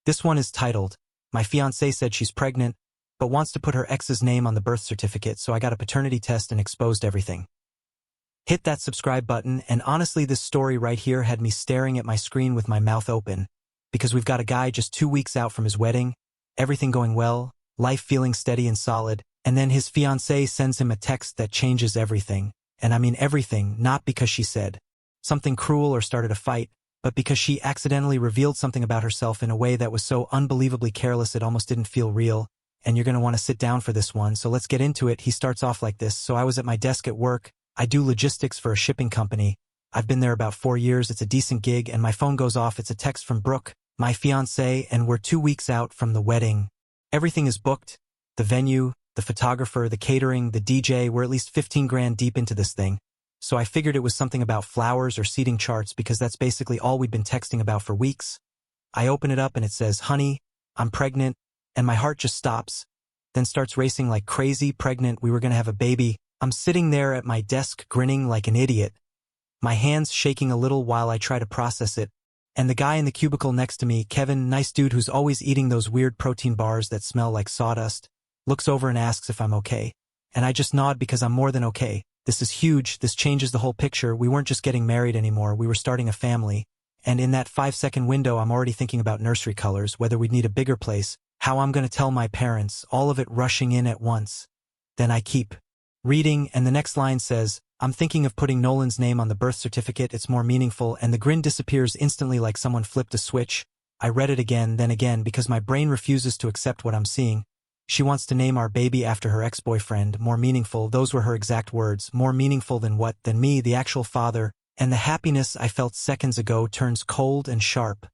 This one is titled, "My fiancée said she's pregnant, but wants to put her ex's name on the birth certificate, so I got a paternity test and exposed everything." Hit that subscribe button, and honestly this story right here had me staring at my screen with my mouth open, because we've got a guy just 2 weeks out from his wedding, everything going well, life feeling steady and solid, and then his fiancée sends him a text that changes everything, and I mean everything, not because she said something cruel or started a fight, but because she accidentally revealed something about herself in a way that was so unbelievably careless it almost didn't feel real. And you're going to want to sit down for this one, so let's get into it. He starts off like this. "So I was at my desk at work. I do logistics for a shipping company. I've been there about 4 years. It's a decent gig, and my phone goes off. It's a text from Brooke, my fiancée, and we're 2 weeks out from the wedding. Everything is booked. The venue, the photographer, the catering, the DJ. We're at least 15 grand deep into this thing. So I figured it was something about flowers or seating charts because that's basically all we'd been texting about for weeks. I open it up and it says, 'Honey, I'm pregnant,' and my heart just stops, then starts racing like crazy. Pregnant, we were going to have a baby. I'm sitting there at my desk grinning like an idiot, my hands shaking a little while I try to process it, and the guy in the cubicle next to me, Kevin, nice dude who's always eating those weird protein bars that smell like sawdust, looks over and asks if I'm okay. And I just nod because I'm more than okay. This is huge. This changes the whole picture. We weren't just getting married anymore. We were starting a family. And in that 5-second window, I'm already thinking about nursery colors, whether we'd need a bigger place, how I'm going to tell my parents, all of it rushing in at once. Then I keep reading, and the next line says, 'I'm thinking of putting Nolan's name on the birth certificate. It's more meaningful,' and the grin disappears instantly like someone flipped a switch. I read it again, then again, because my brain refuses to accept what I'm seeing. She wants to name our baby after her ex-boyfriend. More meaningful, those were her exact words. More meaningful than what? Than me, the actual father. And the happiness I felt seconds ago turns cold and sharp.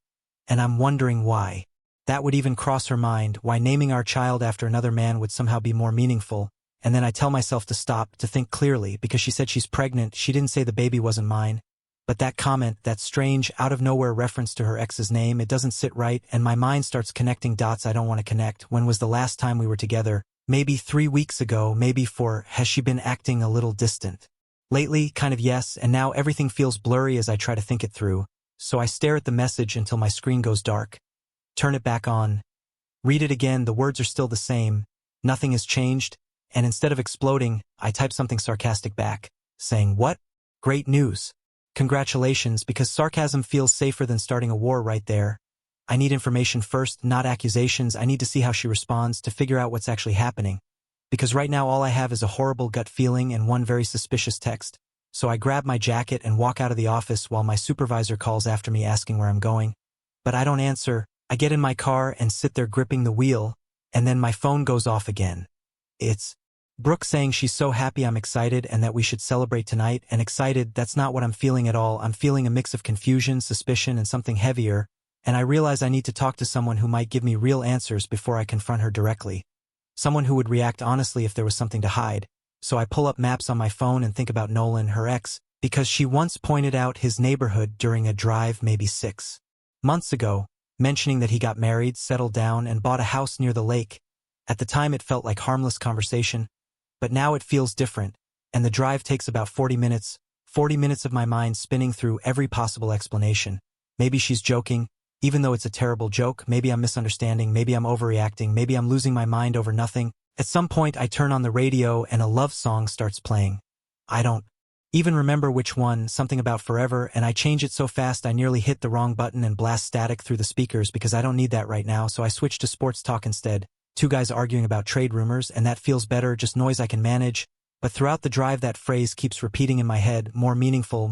And I'm wondering why. That would even cross her mind, why naming our child after another man would somehow be more meaningful. And then I tell myself to stop, to think clearly, because she said she's pregnant. She didn't say the baby wasn't mine. But that comment, that strange, out-of-nowhere reference to her ex's name, it doesn't sit right, and my mind starts connecting dots I don't want to connect. When was the last time we were together? Maybe 3 weeks ago, maybe 4. Has she been acting a little distant? Lately, kind of yes, and now everything feels blurry as I try to think it through. So I stare at the message until my screen goes dark. Turn it back on. Read it again, the words are still the same. Nothing has changed, and instead of exploding, I type something sarcastic back, saying, "What? Great news. Congratulations," because sarcasm feels safer than starting a war right there. I need information first, not accusations. I need to see how she responds, to figure out what's actually happening. Because right now all I have is a horrible gut feeling and one very suspicious text. So I grab my jacket and walk out of the office while my supervisor calls after me asking where I'm going. But I don't answer. I get in my car and sit there gripping the wheel, and then my phone goes off again. It's Brooke saying she's so happy I'm excited and that we should celebrate tonight, and excited, that's not what I'm feeling at all. I'm feeling a mix of confusion, suspicion, and something heavier, and I realize I need to talk to someone who might give me real answers before I confront her directly. Someone who would react honestly if there was something to hide. So I pull up maps on my phone and think about Nolan, her ex, because she once pointed out his neighborhood during a drive maybe 6 months ago, mentioning that he got married, settled down, and bought a house near the lake. At the time it felt like harmless conversation, but now it feels different, and the drive takes about 40 minutes, 40 minutes of my mind spinning through every possible explanation. Maybe she's joking, even though it's a terrible joke. Maybe I'm misunderstanding, maybe I'm overreacting, maybe I'm losing my mind over nothing. At some point I turn on the radio and a love song starts playing. I don't even remember which one, something about forever, and I change it so fast I nearly hit the wrong button and blast static through the speakers because I don't need that right now, so I switch to sports talk instead. 2 guys arguing about trade rumors, and that feels better, just noise I can manage. But throughout the drive that phrase keeps repeating in my head, more meaningful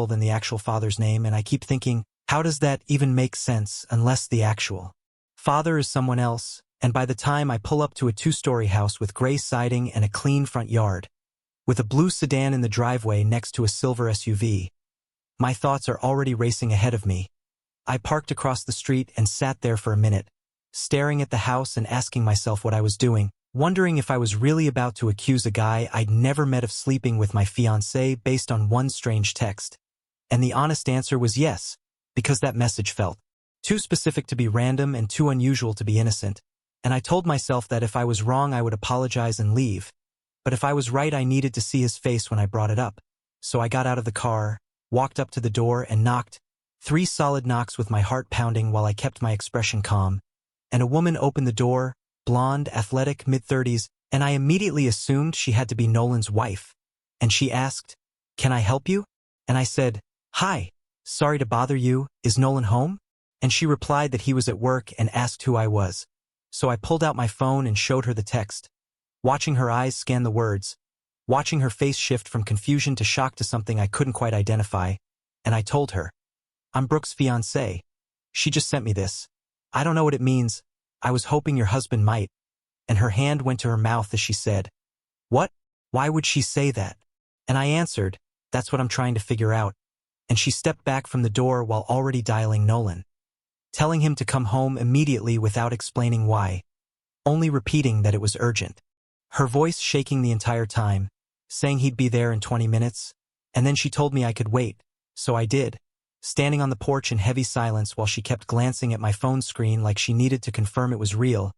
than the actual father's name, and I keep thinking, how does that even make sense unless the actual father is someone else? And by the time I pull up to a 2-story house with gray siding and a clean front yard, with a blue sedan in the driveway next to a silver SUV, my thoughts are already racing ahead of me. I parked across the street and sat there for a minute, staring at the house and asking myself what I was doing, wondering if I was really about to accuse a guy I'd never met of sleeping with my fiancée based on one strange text. And the honest answer was yes, because that message felt too specific to be random and too unusual to be innocent. And I told myself that if I was wrong I would apologize and leave. But if I was right I needed to see his face when I brought it up. So I got out of the car, walked up to the door and knocked, 3 solid knocks with my heart pounding while I kept my expression calm, and a woman opened the door, blonde, athletic, mid-30s, and I immediately assumed she had to be Nolan's wife. And she asked, "Can I help you?" And I said, "Hi, sorry to bother you, is Nolan home?" And she replied that he was at work and asked who I was. So I pulled out my phone and showed her the text. Watching her eyes scan the words, watching her face shift from confusion to shock to something I couldn't quite identify, and I told her, "I'm Brooke's fiancé. She just sent me this. I don't know what it means. I was hoping your husband might." And her hand went to her mouth as she said, "What? Why would she say that?" And I answered, "That's what I'm trying to figure out." And she stepped back from the door while already dialing Nolan, telling him to come home immediately without explaining why, only repeating that it was urgent. Her voice shaking the entire time, saying he'd be there in 20 minutes, and then she told me I could wait, so I did, standing on the porch in heavy silence while she kept glancing at my phone screen like she needed to confirm it was real,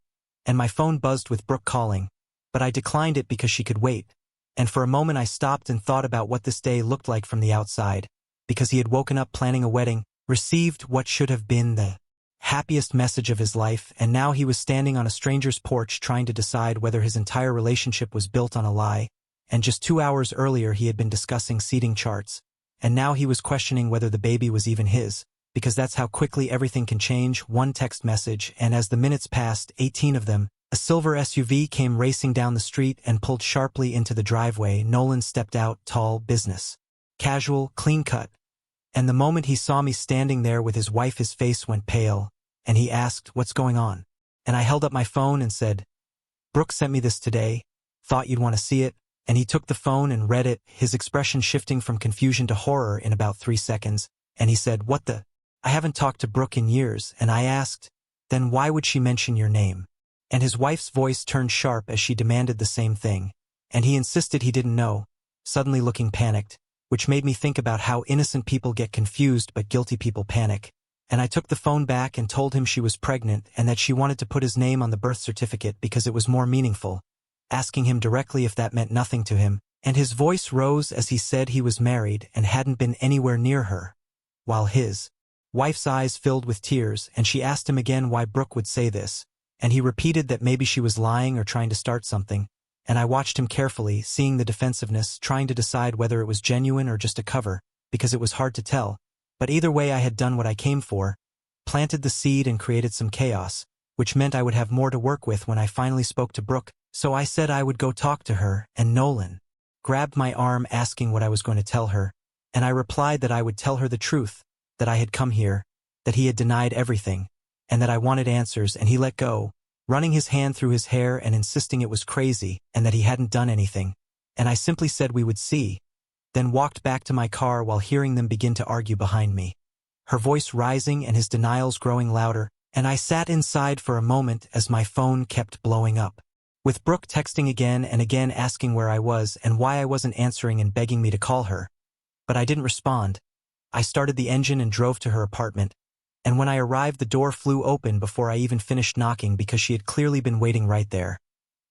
and my phone buzzed with Brooke calling, but I declined it because she could wait, and for a moment I stopped and thought about what this day looked like from the outside, because he had woken up planning a wedding, received what should have been the happiest message of his life, and now he was standing on a stranger's porch trying to decide whether his entire relationship was built on a lie, and just 2 hours earlier he had been discussing seating charts, and now he was questioning whether the baby was even his, because that's how quickly everything can change. One text message, and as the minutes passed, 18 of them, a silver SUV came racing down the street and pulled sharply into the driveway. Nolan stepped out, tall, business casual, clean-cut, and the moment he saw me standing there with his wife his face went pale, and he asked, "What's going on?" And I held up my phone and said, "Brooke sent me this today, thought you'd want to see it," and he took the phone and read it, his expression shifting from confusion to horror in about 3 seconds, and he said, "What the? I haven't talked to Brooke in years," and I asked, "Then why would she mention your name?" And his wife's voice turned sharp as she demanded the same thing, and he insisted he didn't know, suddenly looking panicked, which made me think about how innocent people get confused but guilty people panic. And I took the phone back and told him she was pregnant and that she wanted to put his name on the birth certificate because it was more meaningful, asking him directly if that meant nothing to him, and his voice rose as he said he was married and hadn't been anywhere near her, while his wife's eyes filled with tears, and she asked him again why Brooke would say this, and he repeated that maybe she was lying or trying to start something, and I watched him carefully, seeing the defensiveness, trying to decide whether it was genuine or just a cover, because it was hard to tell. But either way I had done what I came for, planted the seed and created some chaos, which meant I would have more to work with when I finally spoke to Brooke, so I said I would go talk to her, and Nolan grabbed my arm asking what I was going to tell her, and I replied that I would tell her the truth, that I had come here, that he had denied everything, and that I wanted answers, and he let go, running his hand through his hair and insisting it was crazy and that he hadn't done anything, and I simply said we would see, then walked back to my car while hearing them begin to argue behind me, her voice rising and his denials growing louder, and I sat inside for a moment as my phone kept blowing up, with Brooke texting again and again asking where I was and why I wasn't answering and begging me to call her. But I didn't respond. I started the engine and drove to her apartment, and when I arrived the door flew open before I even finished knocking because she had clearly been waiting right there.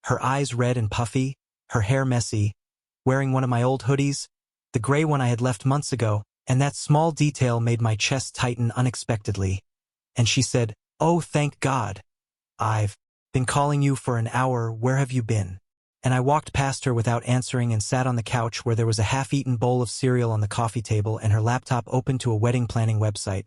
Her eyes red and puffy, her hair messy, wearing one of my old hoodies, the gray one I had left months ago, and that small detail made my chest tighten unexpectedly. And she said, "Oh, thank God. I've been calling you for an hour, where have you been?" And I walked past her without answering and sat on the couch where there was a half-eaten bowl of cereal on the coffee table and her laptop open to a wedding planning website.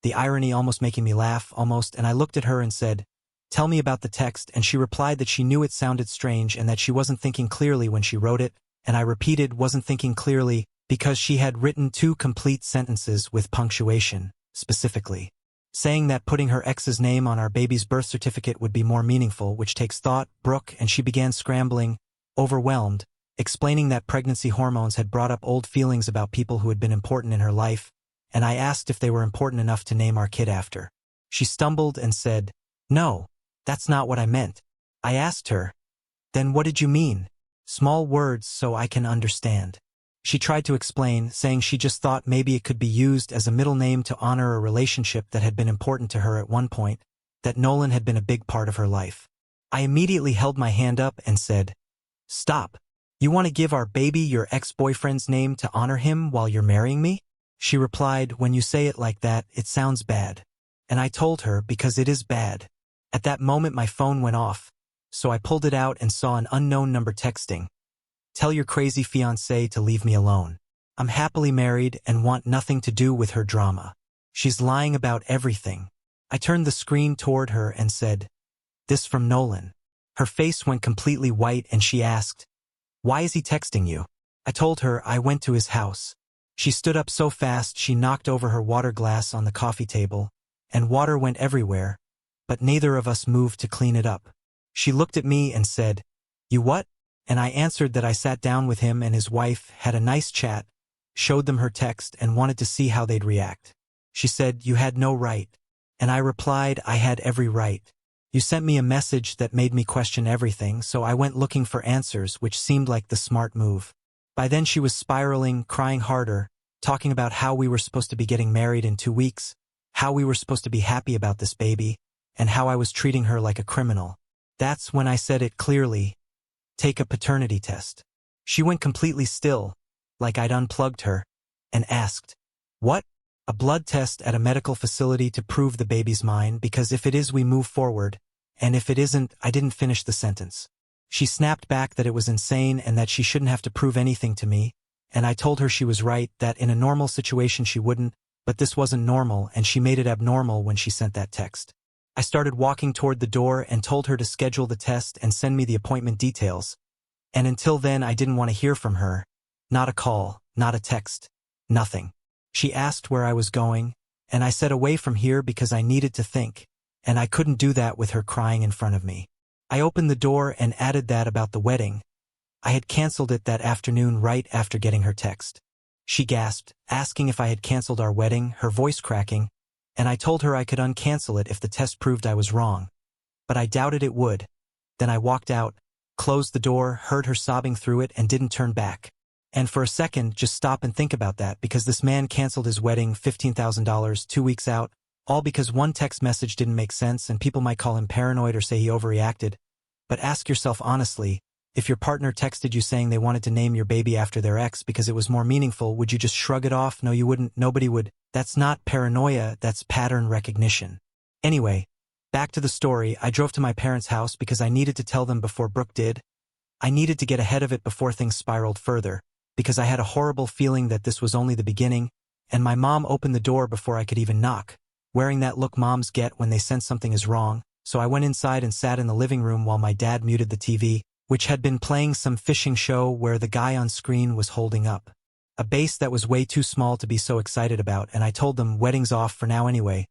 The irony almost making me laugh, and I looked at her and said, "Tell me about the text," and she replied that she knew it sounded strange and that she wasn't thinking clearly when she wrote it, and I repeated wasn't thinking clearly because she had written 2 complete sentences with punctuation, specifically saying that putting her ex's name on our baby's birth certificate would be more meaningful, which takes thought, Brooke, and she began scrambling, overwhelmed, explaining that pregnancy hormones had brought up old feelings about people who had been important in her life, and I asked if they were important enough to name our kid after. She stumbled and said, "No, that's not what I meant." I asked her, "Then what did you mean?" "Small words so I can understand." She tried to explain, saying she just thought maybe it could be used as a middle name to honor a relationship that had been important to her at one point, that Nolan had been a big part of her life. I immediately held my hand up and said, "Stop. You want to give our baby your ex-boyfriend's name to honor him while you're marrying me?" She replied, "When you say it like that, it sounds bad." And I told her, because it is bad. At that moment my phone went off, so I pulled it out and saw an unknown number texting. "Tell your crazy fiancée to leave me alone. I'm happily married and want nothing to do with her drama. She's lying about everything." I turned the screen toward her and said, "This from Nolan." Her face went completely white and she asked, "Why is he texting you?" I told her I went to his house. She stood up so fast she knocked over her water glass on the coffee table, and water went everywhere, but neither of us moved to clean it up. She looked at me and said, "You what?" And I answered that I sat down with him and his wife, had a nice chat, showed them her text and wanted to see how they'd react. She said, "You had no right." And I replied, "I had every right. You sent me a message that made me question everything, so I went looking for answers, which seemed like the smart move." By then she was spiraling, crying harder, talking about how we were supposed to be getting married in 2 weeks, how we were supposed to be happy about this baby, and how I was treating her like a criminal. That's when I said it clearly, "Take a paternity test." She went completely still, like I'd unplugged her, and asked, "What?" "A blood test at a medical facility to prove the baby's mine, because if it is we move forward, and if it isn't," I didn't finish the sentence. She snapped back that it was insane and that she shouldn't have to prove anything to me, and I told her she was right, that in a normal situation she wouldn't, but this wasn't normal and she made it abnormal when she sent that text. I started walking toward the door and told her to schedule the test and send me the appointment details, and until then I didn't want to hear from her. Not a call, not a text, nothing. She asked where I was going, and I said away from here because I needed to think, and I couldn't do that with her crying in front of me. I opened the door and added that about the wedding. I had canceled it that afternoon right after getting her text. She gasped, asking if I had canceled our wedding, her voice cracking, and I told her I could uncancel it if the test proved I was wrong. But I doubted it would. Then I walked out, closed the door, heard her sobbing through it, and didn't turn back. And for a second, just stop and think about that, because this man canceled his wedding, $15,000, 2 weeks out, all because one text message didn't make sense, and people might call him paranoid or say he overreacted. But ask yourself honestly, if your partner texted you saying they wanted to name your baby after their ex because it was more meaningful, would you just shrug it off? No, you wouldn't. Nobody would. That's not paranoia, that's pattern recognition. Anyway, back to the story. I drove to my parents' house because I needed to tell them before Brooke did. I needed to get ahead of it before things spiraled further, because I had a horrible feeling that this was only the beginning, and my mom opened the door before I could even knock, wearing that look moms get when they sense something is wrong. So I went inside and sat in the living room while my dad muted the TV, which had been playing some fishing show where the guy on screen was holding up a bass that was way too small to be so excited about, and I told them wedding's off for now anyway.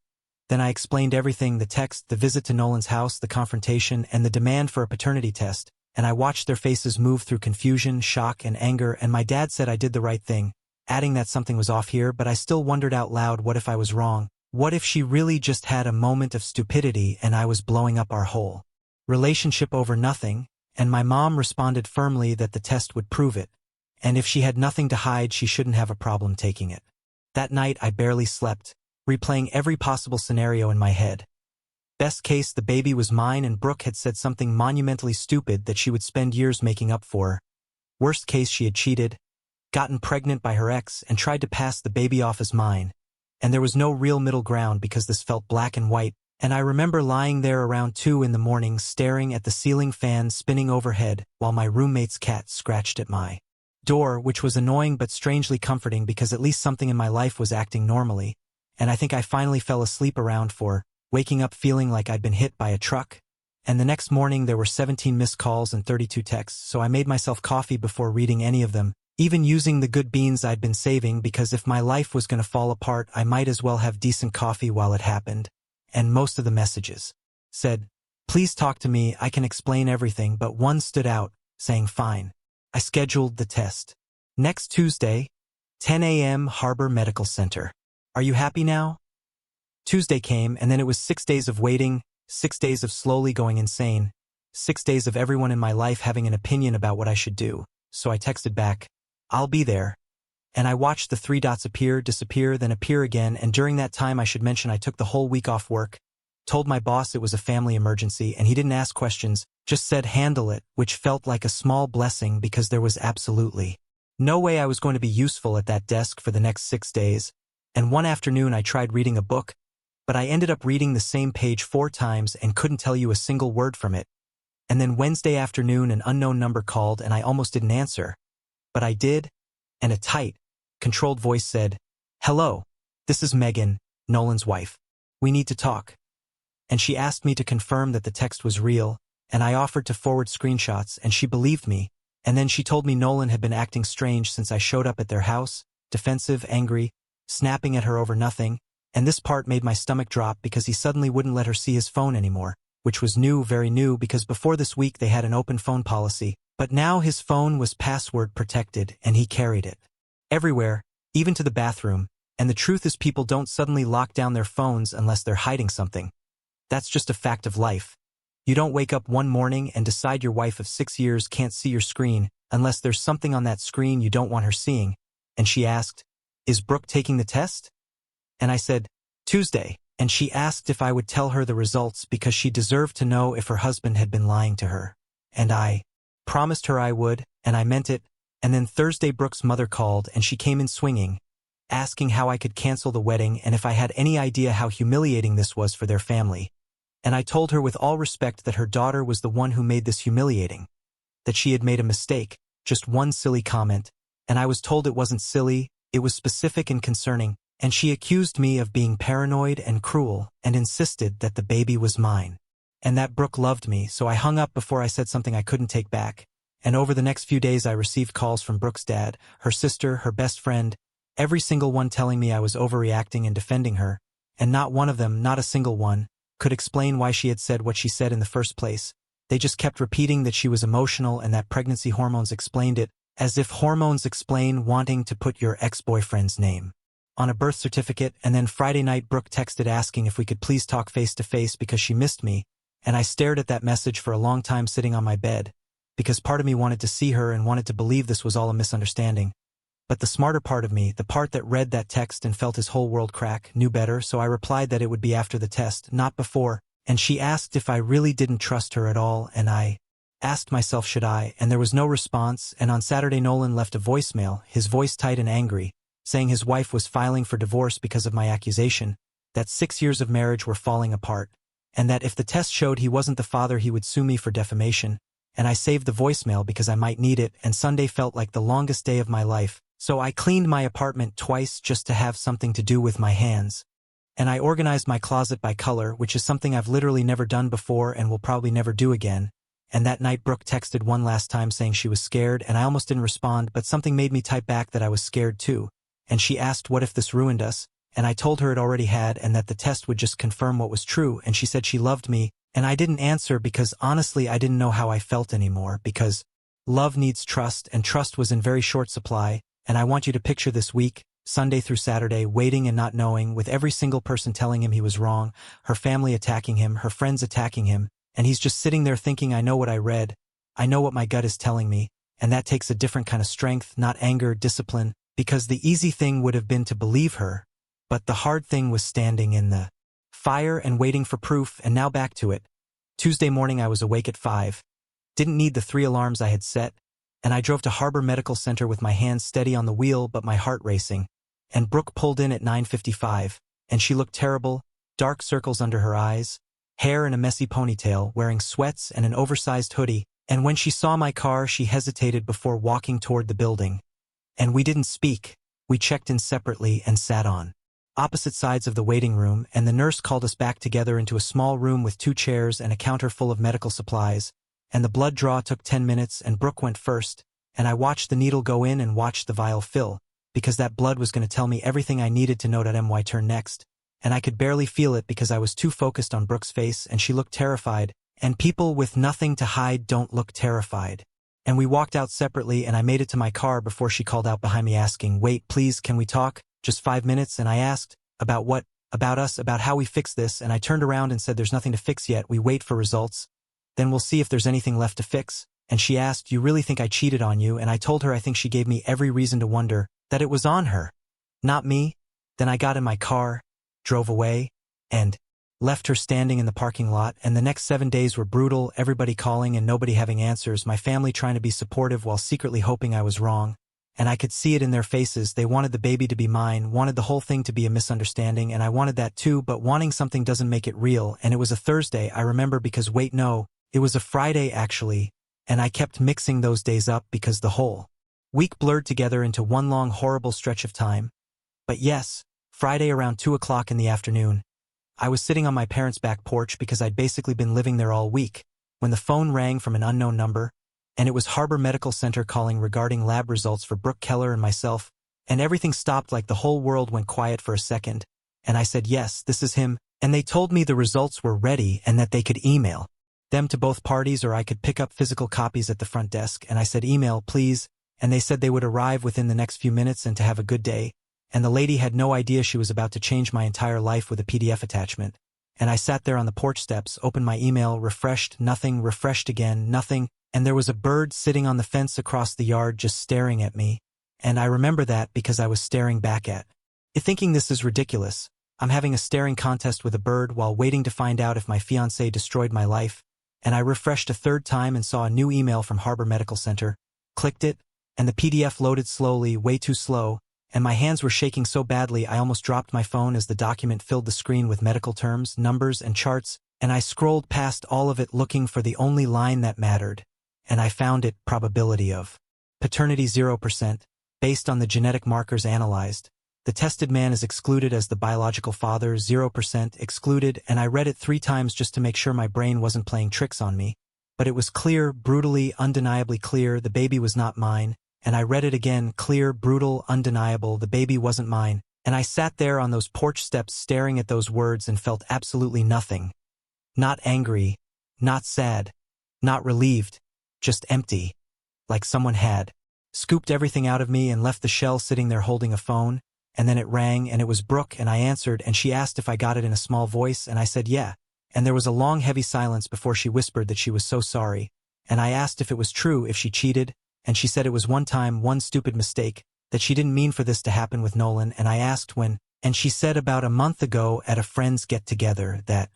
Then I explained everything, the text, the visit to Nolan's house, the confrontation, and the demand for a paternity test, and I watched their faces move through confusion, shock, and anger, and my dad said I did the right thing, adding that something was off here, but I still wondered out loud, what if I was wrong? What if she really just had a moment of stupidity and I was blowing up our whole relationship over nothing? And my mom responded firmly that the test would prove it, and if she had nothing to hide she shouldn't have a problem taking it. That night I barely slept, replaying every possible scenario in my head. Best case, the baby was mine and Brooke had said something monumentally stupid that she would spend years making up for. Worst case, she had cheated, gotten pregnant by her ex, and tried to pass the baby off as mine. And there was no real middle ground because this felt black and white, and I remember lying there around 2 in the morning staring at the ceiling fan spinning overhead while my roommate's cat scratched at my door, which was annoying but strangely comforting because at least something in my life was acting normally, and I think I finally fell asleep around 4, waking up feeling like I'd been hit by a truck. And the next morning there were 17 missed calls and 32 texts, so I made myself coffee before reading any of them, even using the good beans I'd been saving, because if my life was going to fall apart I might as well have decent coffee while it happened. And most of the messages said, "Please talk to me, I can explain everything," but one stood out, saying fine. I scheduled the test. Next Tuesday, 10 a.m. Harbor Medical Center. Are you happy now? Tuesday came, and then it was 6 days of waiting, 6 days of slowly going insane, 6 days of everyone in my life having an opinion about what I should do. So I texted back, "I'll be there." And I watched the 3 dots appear, disappear, then appear again, and during that time I should mention I took the whole week off work, told my boss it was a family emergency, and he didn't ask questions, just said handle it, which felt like a small blessing because there was absolutely no way I was going to be useful at that desk for the next 6 days, And one afternoon I tried reading a book, but I ended up reading the same page 4 times and couldn't tell you a single word from it. And then Wednesday afternoon an unknown number called and I almost didn't answer. But I did, and a tight, controlled voice said, "Hello, this is Megan, Nolan's wife. We need to talk." And she asked me to confirm that the text was real, and I offered to forward screenshots and she believed me, and then she told me Nolan had been acting strange since I showed up at their house, defensive, angry, snapping at her over nothing, and this part made my stomach drop because he suddenly wouldn't let her see his phone anymore, which was new, very new, because before this week they had an open phone policy, but now his phone was password protected and he carried it everywhere, even to the bathroom, and the truth is people don't suddenly lock down their phones unless they're hiding something. That's just a fact of life. You don't wake up one morning and decide your wife of 6 years can't see your screen unless there's something on that screen you don't want her seeing. And she asked, "Is Brooke taking the test?" And I said, "Tuesday," and she asked if I would tell her the results because she deserved to know if her husband had been lying to her. And I promised her I would, and I meant it, and then Thursday Brooke's mother called and she came in swinging, asking how I could cancel the wedding and if I had any idea how humiliating this was for their family. And I told her with all respect that her daughter was the one who made this humiliating, that she had made a mistake, just one silly comment, and I was told it wasn't silly, it was specific and concerning, and she accused me of being paranoid and cruel and insisted that the baby was mine, and that Brooke loved me, so I hung up before I said something I couldn't take back. And over the next few days I received calls from Brooke's dad, her sister, her best friend, every single one telling me I was overreacting and defending her, and not one of them, not a single one, could explain why she had said what she said in the first place. They just kept repeating that she was emotional and that pregnancy hormones explained it, as if hormones explain wanting to put your ex-boyfriend's name on a birth certificate. And then Friday night Brooke texted asking if we could please talk face to face because she missed me, and I stared at that message for a long time sitting on my bed, because part of me wanted to see her and wanted to believe this was all a misunderstanding. But the smarter part of me, the part that read that text and felt his whole world crack, knew better, so I replied that it would be after the test, not before, and she asked if I really didn't trust her at all, and I asked myself should I, and there was no response, and on Saturday Nolan left a voicemail, his voice tight and angry, saying his wife was filing for divorce because of my accusation, that 6 years of marriage were falling apart, and that if the test showed he wasn't the father he would sue me for defamation, and I saved the voicemail because I might need it, and Sunday felt like the longest day of my life, so I cleaned my apartment twice just to have something to do with my hands. And I organized my closet by color, which is something I've literally never done before and will probably never do again. And that night Brooke texted one last time saying she was scared, and I almost didn't respond, but something made me type back that I was scared too. And she asked what if this ruined us, and I told her it already had and that the test would just confirm what was true, and she said she loved me, and I didn't answer because honestly I didn't know how I felt anymore, because love needs trust, and trust was in very short supply. And I want you to picture this week, Sunday through Saturday, waiting and not knowing, with every single person telling him he was wrong, her family attacking him, her friends attacking him, and he's just sitting there thinking, I know what I read, I know what my gut is telling me, and that takes a different kind of strength, not anger, discipline, because the easy thing would have been to believe her, but the hard thing was standing in the fire and waiting for proof. And now back to it. Tuesday morning I was awake at 5, didn't need the 3 alarms I had set, and I drove to Harbor Medical Center with my hands steady on the wheel but my heart racing, and Brooke pulled in at 9:55, and she looked terrible, dark circles under her eyes, hair in a messy ponytail, wearing sweats and an oversized hoodie, and when she saw my car she hesitated before walking toward the building. And we didn't speak, we checked in separately and sat on opposite sides of the waiting room, and the nurse called us back together into a small room with 2 chairs and a counter full of medical supplies, and the blood draw took 10 minutes and Brooke went first, and I watched the needle go in and watched the vial fill, because that blood was going to tell me everything I needed to know. My turn next, and I could barely feel it because I was too focused on Brooke's face, and she looked terrified, and people with nothing to hide don't look terrified. And we walked out separately, and I made it to my car before she called out behind me asking, "Wait, please, can we talk? Just 5 minutes?" And I asked, "About what?" "About us, about how we fix this," and I turned around and said, "There's nothing to fix yet, we wait for results. Then we'll see if there's anything left to fix." And she asked, "You really think I cheated on you?" And I told her I think she gave me every reason to wonder that it was on her, not me. Then I got in my car, drove away, and left her standing in the parking lot. And the next 7 days were brutal, everybody calling and nobody having answers, my family trying to be supportive while secretly hoping I was wrong. and I could see it in their faces. They wanted the baby to be mine, wanted the whole thing to be a misunderstanding, and I wanted that too, but wanting something doesn't make it real, and it was a Thursday, I remember, because wait no, it was a Friday actually, and I kept mixing those days up because the whole week blurred together into one long horrible stretch of time. But yes, Friday around 2 o'clock in the afternoon, I was sitting on my parents' back porch because I'd basically been living there all week, when the phone rang from an unknown number, and it was Harbor Medical Center calling regarding lab results for Brooke Keller and myself, and everything stopped like the whole world went quiet for a second, and I said yes, this is him, and they told me the results were ready and that they could email them to both parties or I could pick up physical copies at the front desk, and I said email, please, and they said they would arrive within the next few minutes and to have a good day, and the lady had no idea she was about to change my entire life with a PDF attachment. And I sat there on the porch steps, opened my email, refreshed, nothing, refreshed again, nothing, and there was a bird sitting on the fence across the yard just staring at me. And I remember that because I was staring back at it, thinking this is ridiculous. I'm having a staring contest with a bird while waiting to find out if my fiancé destroyed my life. And I refreshed a third time and saw a new email from Harbor Medical Center, clicked it, and the PDF loaded slowly, way too slow, and my hands were shaking so badly I almost dropped my phone as the document filled the screen with medical terms, numbers, and charts, and I scrolled past all of it looking for the only line that mattered, and I found it: probability of paternity 0%, based on the genetic markers analyzed. The tested man is excluded as the biological father, 0% excluded, and I read it 3 times just to make sure my brain wasn't playing tricks on me. But it was clear, brutally, undeniably clear, the baby was not mine. And I read it again, clear, brutal, undeniable, the baby wasn't mine, and I sat there on those porch steps staring at those words and felt absolutely nothing. Not angry, not sad, not relieved, just empty, like someone had scooped everything out of me and left the shell sitting there holding a phone, and then it rang, and it was Brooke, and I answered, and she asked if I got it in a small voice, and I said yeah, and there was a long heavy silence before she whispered that she was so sorry, and I asked if it was true, if she cheated, and she said it was one time, one stupid mistake, that she didn't mean for this to happen with Nolan, and I asked when, and she said about a month ago at a friend's get-together, that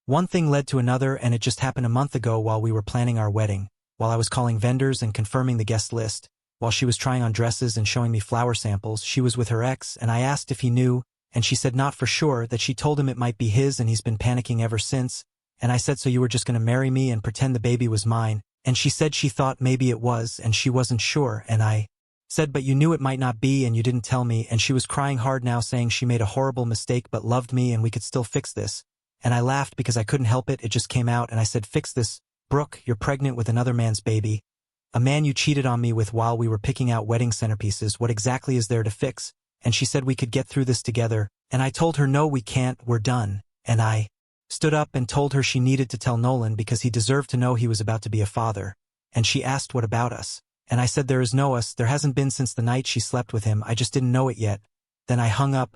one thing led to another, and it just happened a month ago while we were planning our wedding, while I was calling vendors and confirming the guest list, while she was trying on dresses and showing me flower samples. She was with her ex, and I asked if he knew, and she said not for sure, that she told him it might be his and he's been panicking ever since, and I said, so you were just going to marry me and pretend the baby was mine? And she said she thought maybe it was, and she wasn't sure, and I said, but you knew it might not be and you didn't tell me, and she was crying hard now saying she made a horrible mistake but loved me and we could still fix this. And I laughed because I couldn't help it, it just came out, and I said, fix this, Brooke, you're pregnant with another man's baby. A man you cheated on me with while we were picking out wedding centerpieces. What exactly is there to fix? And she said we could get through this together, and I told her no we can't, we're done, and I stood up and told her she needed to tell Nolan because he deserved to know he was about to be a father. And she asked what about us? And I said there is no us, there hasn't been since the night she slept with him, I just didn't know it yet. Then I hung up,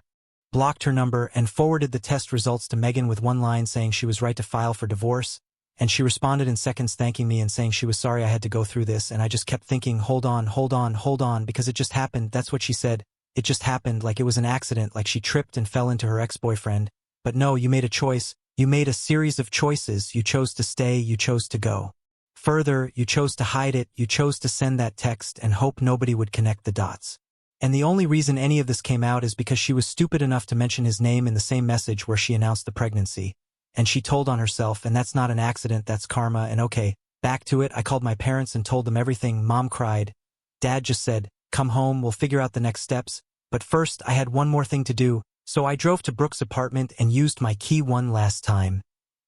blocked her number, and forwarded the test results to Megan with one line saying she was right to file for divorce, and she responded in seconds thanking me and saying she was sorry I had to go through this, and I just kept thinking, hold on, hold on, hold on, because it just happened, that's what she said. It just happened, like it was an accident, like she tripped and fell into her ex-boyfriend. But no, you made a choice. You made a series of choices. You chose to stay, you chose to go further, you chose to hide it, you chose to send that text and hope nobody would connect the dots. And the only reason any of this came out is because she was stupid enough to mention his name in the same message where she announced the pregnancy. And she told on herself, and that's not an accident, that's karma. And okay, back to it, I called my parents and told them everything. Mom cried. Dad just said, come home, we'll figure out the next steps. But first, I had one more thing to do. So I drove to Brooke's apartment and used my key one last time.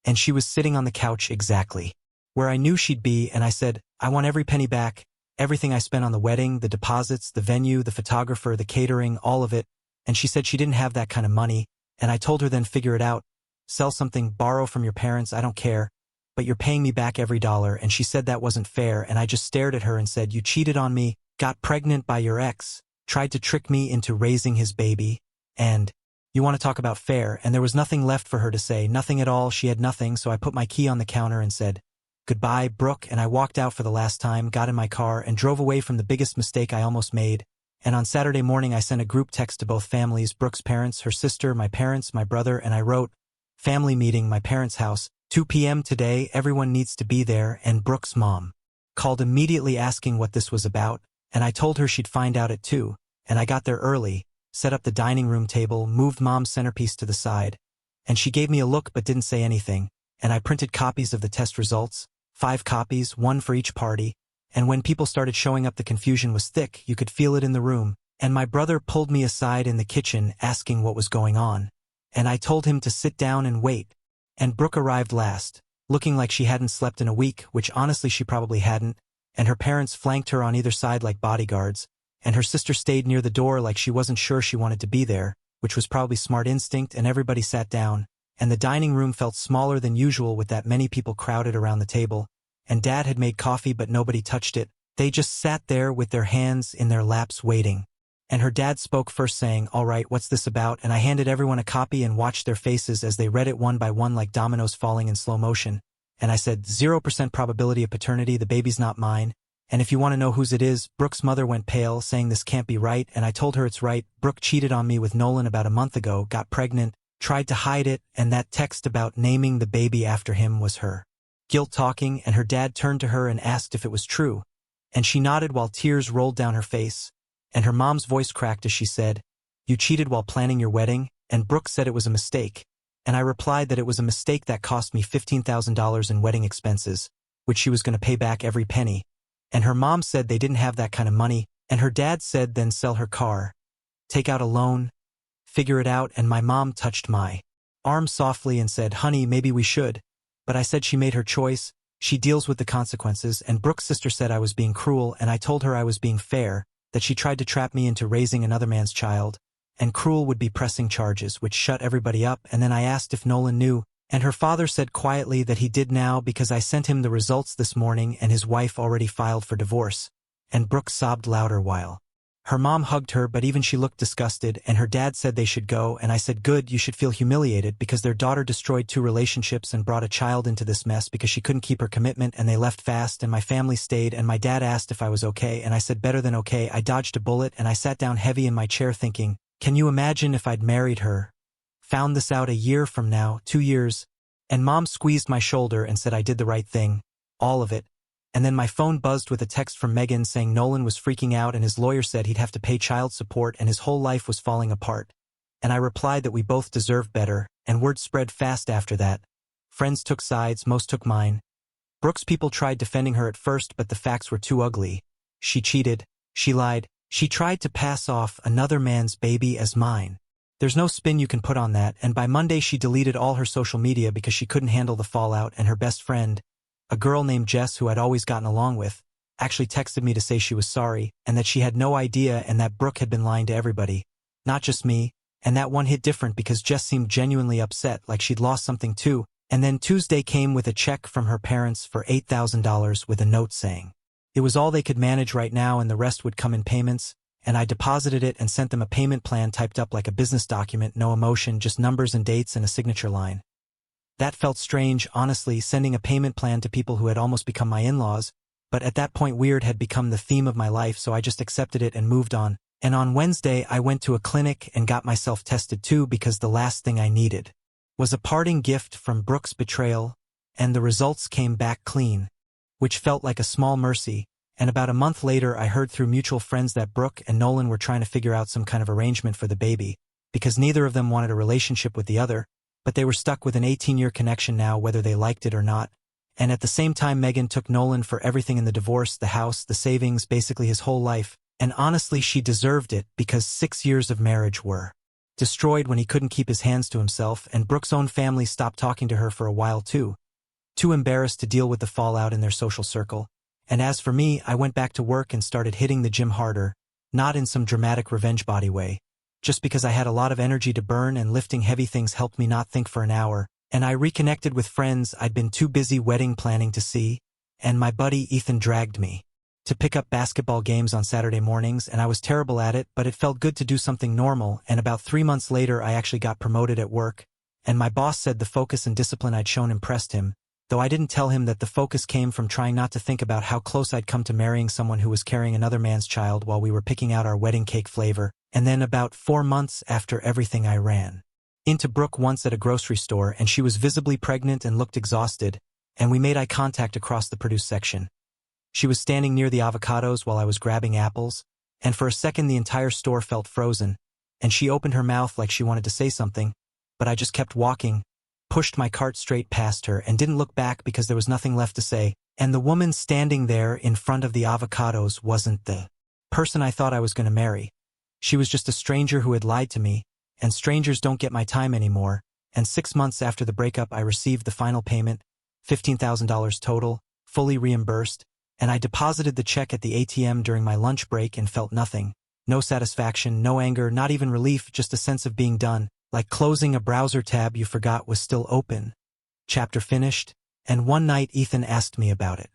And she was sitting on the couch exactly where I knew she'd be, and I said, I want every penny back, everything I spent on the wedding, the deposits, the venue, the photographer, the catering, all of it. And she said she didn't have that kind of money, and I told her then figure it out, sell something, borrow from your parents, I don't care, but you're paying me back every dollar. And she said that wasn't fair, and I just stared at her and said, you cheated on me, got pregnant by your ex, tried to trick me into raising his baby, and you want to talk about fair? And there was nothing left for her to say, nothing at all, she had nothing, so I put my key on the counter and said, goodbye, Brooke, and I walked out for the last time, got in my car, and drove away from the biggest mistake I almost made. And on Saturday morning I sent a group text to both families, Brooke's parents, her sister, my parents, my brother, and I wrote, family meeting, my parents' house, 2 p.m. today, everyone needs to be there, and Brooke's mom called immediately asking what this was about, and I told her she'd find out at 2, and I got there early, set up the dining room table, moved Mom's centerpiece to the side, and she gave me a look but didn't say anything, and I printed copies of the test results, 5 copies, 1 for each party, and when people started showing up the confusion was thick, you could feel it in the room, and my brother pulled me aside in the kitchen asking what was going on, and I told him to sit down and wait, and Brooke arrived last, looking like she hadn't slept in a week, which honestly she probably hadn't, and her parents flanked her on either side like bodyguards, and her sister stayed near the door like she wasn't sure she wanted to be there, which was probably smart instinct, and everybody sat down, and the dining room felt smaller than usual with that many people crowded around the table, and Dad had made coffee but nobody touched it. They just sat there with their hands in their laps waiting. And her dad spoke first saying, "All right, what's this about?" And I handed everyone a copy and watched their faces as they read it one by one like dominoes falling in slow motion. And I said, 0% probability of paternity, the baby's not mine. And if you want to know whose it is, Brooke's mother went pale, saying this can't be right, and I told her it's right. Brooke cheated on me with Nolan about a month ago, got pregnant, tried to hide it, and that text about naming the baby after him was her guilt talking, and her dad turned to her and asked if it was true. And she nodded while tears rolled down her face, and her mom's voice cracked as she said, "You cheated while planning your wedding?" And Brooke said it was a mistake, and I replied that it was a mistake that cost me $15,000 in wedding expenses, which she was going to pay back every penny. And her mom said they didn't have that kind of money, and her dad said then sell her car, take out a loan, figure it out, and my mom touched my arm softly and said, "Honey, maybe we should." But I said she made her choice, she deals with the consequences, and Brooke's sister said I was being cruel, and I told her I was being fair, that she tried to trap me into raising another man's child, and cruel would be pressing charges, which shut everybody up, and then I asked if Nolan knew, and her father said quietly that he did now because I sent him the results this morning and his wife already filed for divorce, and Brooke sobbed louder while her mom hugged her, but even she looked disgusted, and her dad said they should go, and I said, "Good, you should feel humiliated because their daughter destroyed 2 relationships and brought a child into this mess because she couldn't keep her commitment, and they left fast, and my family stayed, and my dad asked if I was okay, and I said better than okay. I dodged a bullet, and I sat down heavy in my chair thinking, can you imagine if I'd married her? Found this out a year from now, 2 years, and Mom squeezed my shoulder and said I did the right thing, all of it. And then my phone buzzed with a text from Megan saying Nolan was freaking out and his lawyer said he'd have to pay child support and his whole life was falling apart. And I replied that we both deserved better, and word spread fast after that. Friends took sides, most took mine. Brooke's people tried defending her at first, but the facts were too ugly. She cheated, she lied, she tried to pass off another man's baby as mine. There's no spin you can put on that, and by Monday she deleted all her social media because she couldn't handle the fallout, and her best friend, a girl named Jess who I'd always gotten along with, actually texted me to say she was sorry, and that she had no idea and that Brooke had been lying to everybody, not just me, and that one hit different because Jess seemed genuinely upset, like she'd lost something too, and then Tuesday came with a check from her parents for $8,000 with a note saying it was all they could manage right now and the rest would come in payments, and I deposited it and sent them a payment plan typed up like a business document, no emotion, just numbers and dates and a signature line. That felt strange, honestly, sending a payment plan to people who had almost become my in-laws, but at that point weird had become the theme of my life, so I just accepted it and moved on. And on Wednesday I went to a clinic and got myself tested too because the last thing I needed was a parting gift from Brooke's betrayal, and the results came back clean, which felt like a small mercy, and about a month later I heard through mutual friends that Brooke and Nolan were trying to figure out some kind of arrangement for the baby, because neither of them wanted a relationship with the other, but they were stuck with an 18-year connection now whether they liked it or not. And at the same time Megan took Nolan for everything in the divorce, the house, the savings, basically his whole life, and honestly she deserved it because 6 years of marriage were destroyed when he couldn't keep his hands to himself, and Brooke's own family stopped talking to her for a while too embarrassed to deal with the fallout in their social circle. And as for me, I went back to work and started hitting the gym harder, not in some dramatic revenge body way, just because I had a lot of energy to burn and lifting heavy things helped me not think for an hour, and I reconnected with friends I'd been too busy wedding planning to see, and my buddy Ethan dragged me to pick up basketball games on Saturday mornings, and I was terrible at it, but it felt good to do something normal, and about 3 months later I actually got promoted at work, and my boss said the focus and discipline I'd shown impressed him, though I didn't tell him that the focus came from trying not to think about how close I'd come to marrying someone who was carrying another man's child while we were picking out our wedding cake flavor. And then about 4 months after everything I ran into Brooke once at a grocery store, and she was visibly pregnant and looked exhausted, and we made eye contact across the produce section. She was standing near the avocados while I was grabbing apples, and for a second the entire store felt frozen, and she opened her mouth like she wanted to say something, but I just kept walking, pushed my cart straight past her, and didn't look back because there was nothing left to say, and the woman standing there in front of the avocados wasn't the person I thought I was going to marry. She was just a stranger who had lied to me, and strangers don't get my time anymore, and 6 months after the breakup I received the final payment, $15,000 total, fully reimbursed, and I deposited the check at the ATM during my lunch break and felt nothing. No satisfaction, no anger, not even relief, just a sense of being done, like closing a browser tab you forgot was still open. Chapter finished, and one night Ethan asked me about it.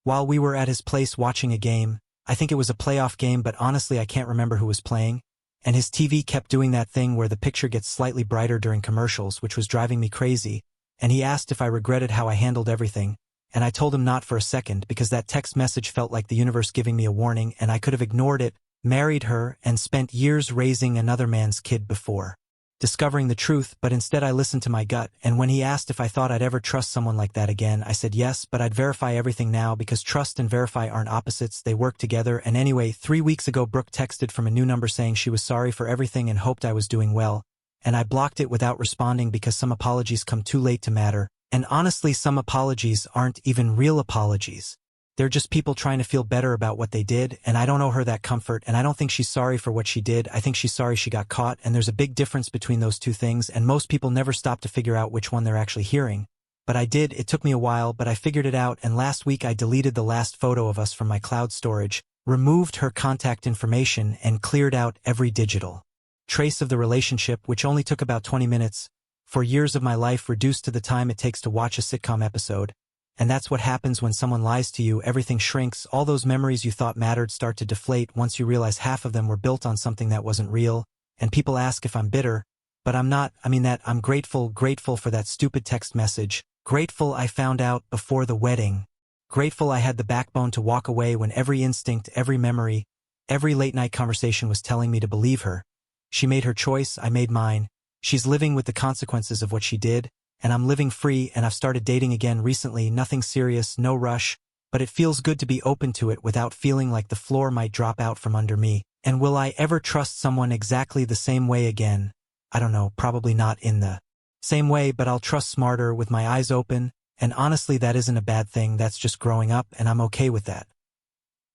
While we were at his place watching a game, I think it was a playoff game, but honestly I can't remember who was playing, and his TV kept doing that thing where the picture gets slightly brighter during commercials, which was driving me crazy, and he asked if I regretted how I handled everything, and I told him not for a second because that text message felt like the universe giving me a warning, and I could have ignored it, married her, and spent years raising another man's kid before discovering the truth, but instead I listened to my gut, and when he asked if I thought I'd ever trust someone like that again, I said yes, but I'd verify everything now because trust and verify aren't opposites, they work together. And anyway, 3 weeks ago Brooke texted from a new number saying she was sorry for everything and hoped I was doing well, and I blocked it without responding because some apologies come too late to matter, and honestly some apologies aren't even real apologies. They're just people trying to feel better about what they did, and I don't owe her that comfort, and I don't think she's sorry for what she did. I think she's sorry she got caught, and there's a big difference between those two things, and most people never stop to figure out which one they're actually hearing. But I did. It took me a while, but I figured it out, and last week I deleted the last photo of us from my cloud storage, removed her contact information, and cleared out every digital trace of the relationship, which only took about 20 minutes, for years of my life reduced to the time it takes to watch a sitcom episode. And that's what happens when someone lies to you. Everything shrinks. All those memories you thought mattered start to deflate once you realize half of them were built on something that wasn't real. And people ask if I'm bitter, but I'm not. I mean that I'm grateful for that stupid text message. Grateful I found out before the wedding. Grateful I had the backbone to walk away when every instinct, every memory, every late-night conversation was telling me to believe her. She made her choice, I made mine. She's living with the consequences of what she did, and I'm living free, and I've started dating again recently. Nothing serious, no rush, but it feels good to be open to it without feeling like the floor might drop out from under me. And will I ever trust someone exactly the same way again? I don't know, probably not in the same way, but I'll trust smarter with my eyes open, and honestly that isn't a bad thing, that's just growing up, and I'm okay with that.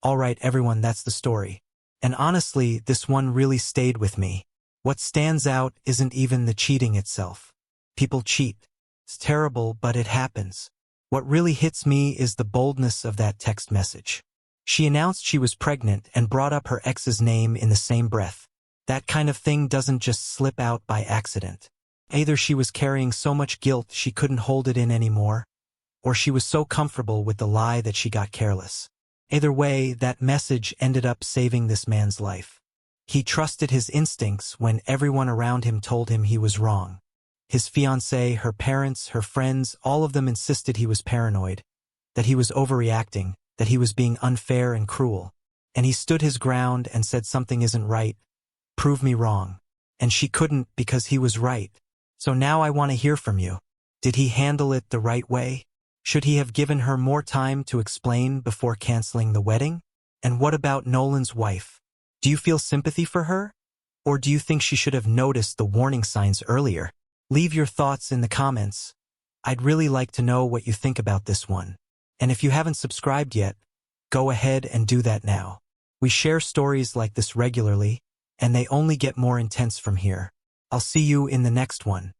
Alright everyone, that's the story. And honestly, this one really stayed with me. What stands out isn't even the cheating itself. People cheat. It's terrible, but it happens. What really hits me is the boldness of that text message. She announced she was pregnant and brought up her ex's name in the same breath. That kind of thing doesn't just slip out by accident. Either she was carrying so much guilt she couldn't hold it in anymore, or she was so comfortable with the lie that she got careless. Either way, that message ended up saving this man's life. He trusted his instincts when everyone around him told him he was wrong. His fiancée, her parents, her friends, all of them insisted he was paranoid, that he was overreacting, that he was being unfair and cruel. And he stood his ground and said something isn't right. Prove me wrong. And she couldn't because he was right. So now I want to hear from you. Did he handle it the right way? Should he have given her more time to explain before canceling the wedding? And what about Nolan's wife? Do you feel sympathy for her? Or do you think she should have noticed the warning signs earlier? Leave your thoughts in the comments. I'd really like to know what you think about this one. And if you haven't subscribed yet, go ahead and do that now. We share stories like this regularly, and they only get more intense from here. I'll see you in the next one.